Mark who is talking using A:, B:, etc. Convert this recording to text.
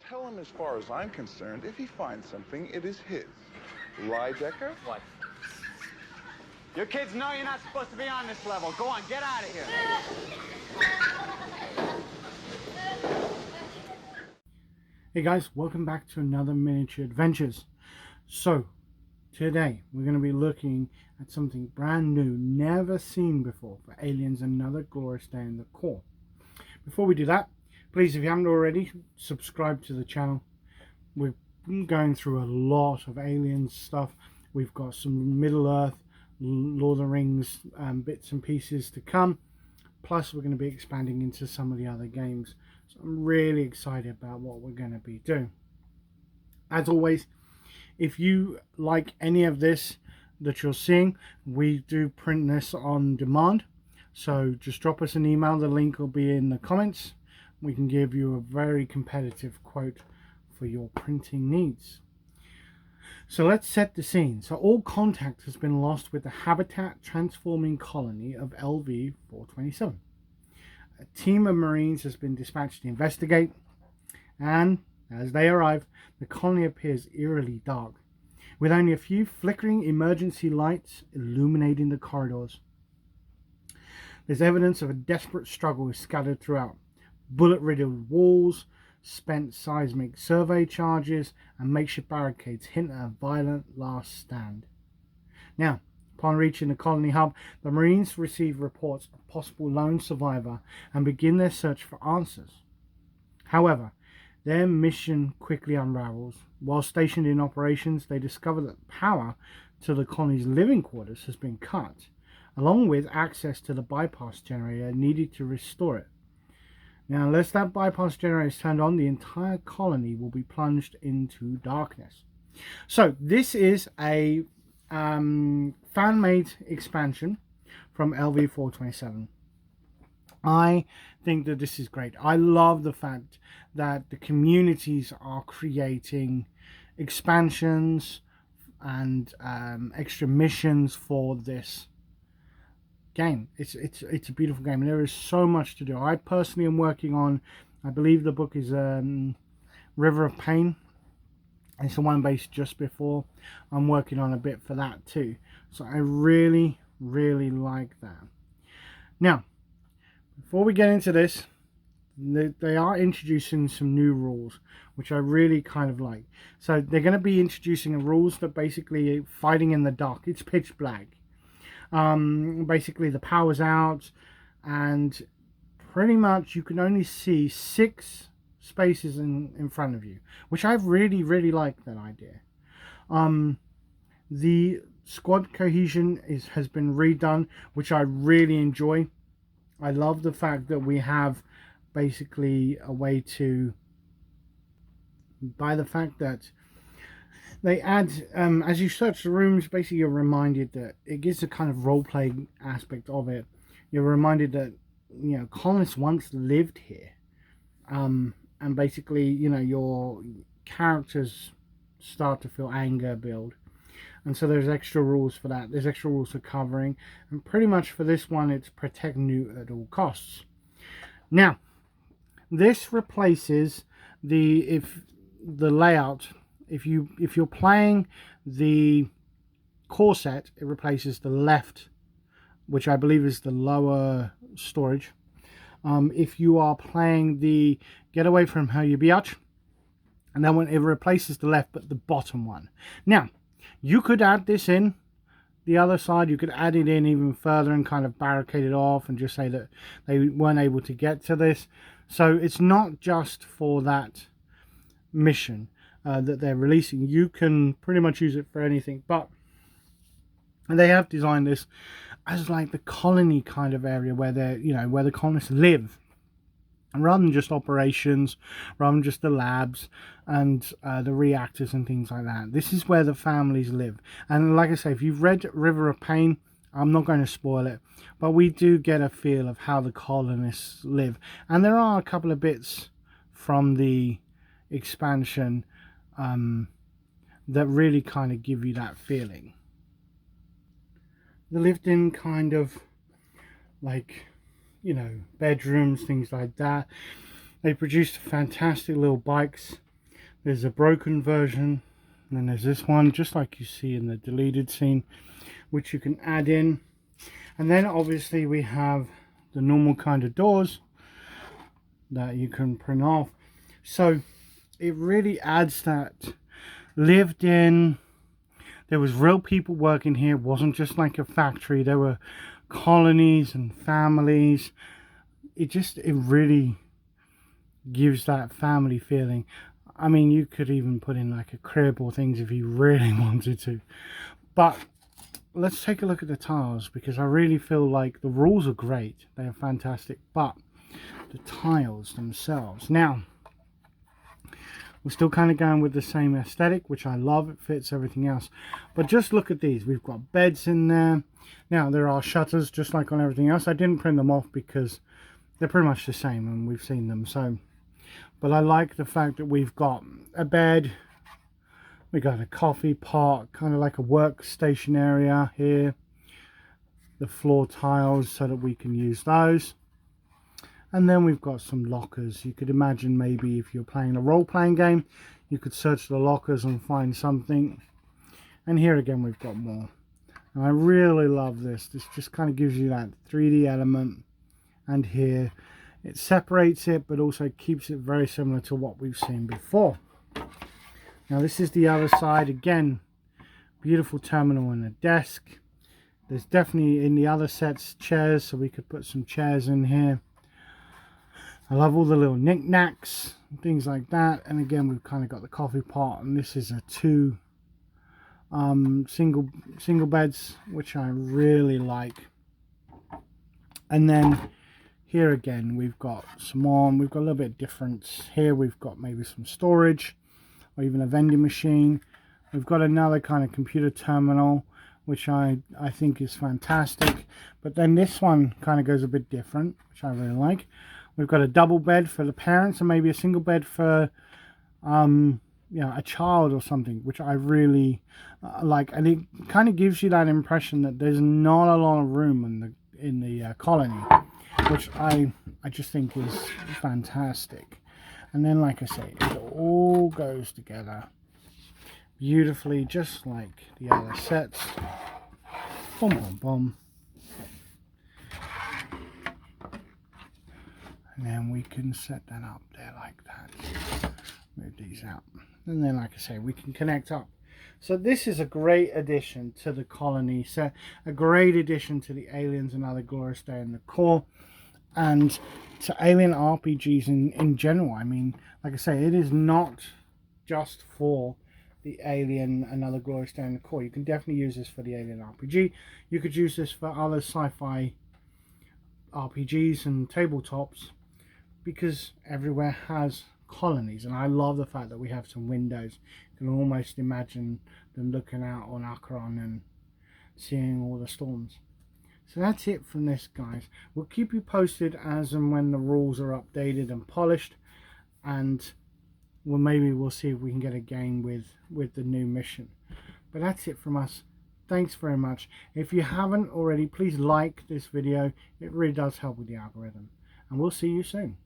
A: tell him as far as I'm concerned, if he finds something, it is his. Lie, Decker?
B: What? Your kids know you're not supposed to be on this level. Go on, get out of here.
C: Hey guys, welcome back to another Miniature Adventures. So, today we're going to be looking at something brand new, never seen before for Aliens Another Glorious Day in the Core. Before we do that, please, if you haven't already, subscribe to the channel. We're going through a lot of Aliens stuff. We've got some Middle Earth, Lord of the Rings bits and pieces to come. Plus, we're going to be expanding into some of the other games. So I'm really excited about what we're going to be doing. As always, if you like any of this that you're seeing, we do print this on demand. So just drop us an email. The link will be in the comments. We can give you a very competitive quote for your printing needs. So let's set the scene. So all contact has been lost with the habitat transforming colony of LV-427. A team of Marines has been dispatched to investigate, and as they arrive, the colony appears eerily dark, with only a few flickering emergency lights illuminating the corridors. There's evidence of a desperate struggle scattered throughout. Bullet-riddled walls, spent seismic survey charges, and makeshift barricades hint at a violent last stand. Now, upon reaching the colony hub, the Marines receive reports of possible lone survivor and begin their search for answers. However, their mission quickly unravels. While stationed in operations, they discover that power to the colony's living quarters has been cut, along with access to the bypass generator needed to restore it. Now, unless that bypass generator is turned on, the entire colony will be plunged into darkness. So, this is a fan-made expansion from LV-427. I think that this is great. I love the fact that the communities are creating expansions and extra missions for this game. It's a beautiful game, and there is so much to do. I personally am working on, I believe the book is River of Pain. It's the one based just before. I'm working on a bit for that too. So I really like that. Now, before we get into this, they are introducing some new rules, which I really kind of like. So they're going to be introducing rules that basically fighting in the dark. It's pitch black. Basically the power's out, and pretty much you can only see 6 spaces in front of you, which I really like that idea. The squad cohesion has been redone, which I really enjoy. I love the fact that we have basically a way to, by the fact that they add, as you search the rooms, basically you're reminded that it gives a kind of role-playing aspect of it. You're reminded that, you know, colonists once lived here. And basically, you know, your characters start to feel anger build. And so there's extra rules for that. There's extra rules for covering. And pretty much for this one, it's protect Newt at all costs. Now, this replaces the layout. If you're playing the core set, it replaces the left, which I believe is the lower storage. If you are playing the Get Away from Her You Biatch, and then when it replaces the left, but the bottom one. Now, you could add this in the other side. You could add it in even further and kind of barricade it off and just say that they weren't able to get to this. So it's not just for that mission that they're releasing. You can pretty much use it for anything, but they have designed this as like the colony kind of area where they're, you know, where the colonists live, and rather than just operations, rather than just the labs and the reactors and things like that. This is where the families live. And like I say, if you've read River of Pain, I'm not going to spoil it, but we do get a feel of how the colonists live. And there are a couple of bits from the expansion that really kind of give you that feeling. They lived in kind of like, you know, bedrooms, things like that. They produced fantastic little bikes. There's a broken version, and then there's this one, just like you see in the deleted scene, which you can add in. And then obviously we have the normal kind of doors that you can print off. So it really adds that lived in, there was real people working here. It wasn't just like a factory. There were colonies and families. It really gives that family feeling. I mean, you could even put in like a crib or things if you really wanted to. But let's take a look at the tiles, because I really feel like the rules are great. They are fantastic. But the tiles themselves. Now, we're still kind of going with the same aesthetic, which I love. It fits everything else. But just look at these. We've got beds in there. Now, there are shutters just like on everything else. I didn't print them off because they're pretty much the same and we've seen them. So, but I like the fact that we've got a bed. We got a coffee pot, kind of like a workstation area here. The floor tiles so that we can use those. And then we've got some lockers. You could imagine maybe if you're playing a role-playing game, you could search the lockers and find something. And here again we've got more. And I really love this. This just kind of gives you that 3D element. And here it separates it, but also keeps it very similar to what we've seen before. Now this is the other side. Again, beautiful terminal and a desk. There's definitely in the other sets chairs, so we could put some chairs in here. I love all the little knickknacks and things like that. And again, we've kind of got the coffee pot, and this is a two single beds, which I really like. And then here again, we've got some more. We've got a little bit of difference here. We've got maybe some storage or even a vending machine. We've got another kind of computer terminal, which I think is fantastic. But then this one kind of goes a bit different, which I really like. We've got a double bed for the parents and maybe a single bed for a child or something, which I really like. And it kind of gives you that impression that there's not a lot of room in the colony, which I just think is fantastic. And then, like I say, it all goes together beautifully, just like the other sets. Boom, boom, boom. And then we can set that up there like that. Move these out. And then, like I say, we can connect up. So this is a great addition to the colony set. A great addition to the Aliens and Other Glorious Day in the core. And to Alien RPGs in general. I mean, like I say, it is not just for the Alien and Other Glorious Day in the core. You can definitely use this for the Alien RPG. You could use this for other sci-fi RPGs and tabletops, because everywhere has colonies. And I love the fact that we have some windows. You can almost imagine them looking out on Acheron and seeing all the storms. So that's it from this, guys. We'll keep you posted as and when the rules are updated and polished, and maybe we'll see if we can get a game with the new mission. But that's it from us. Thanks very much. If you haven't already, please like this video. It really does help with the algorithm, and we'll see you soon.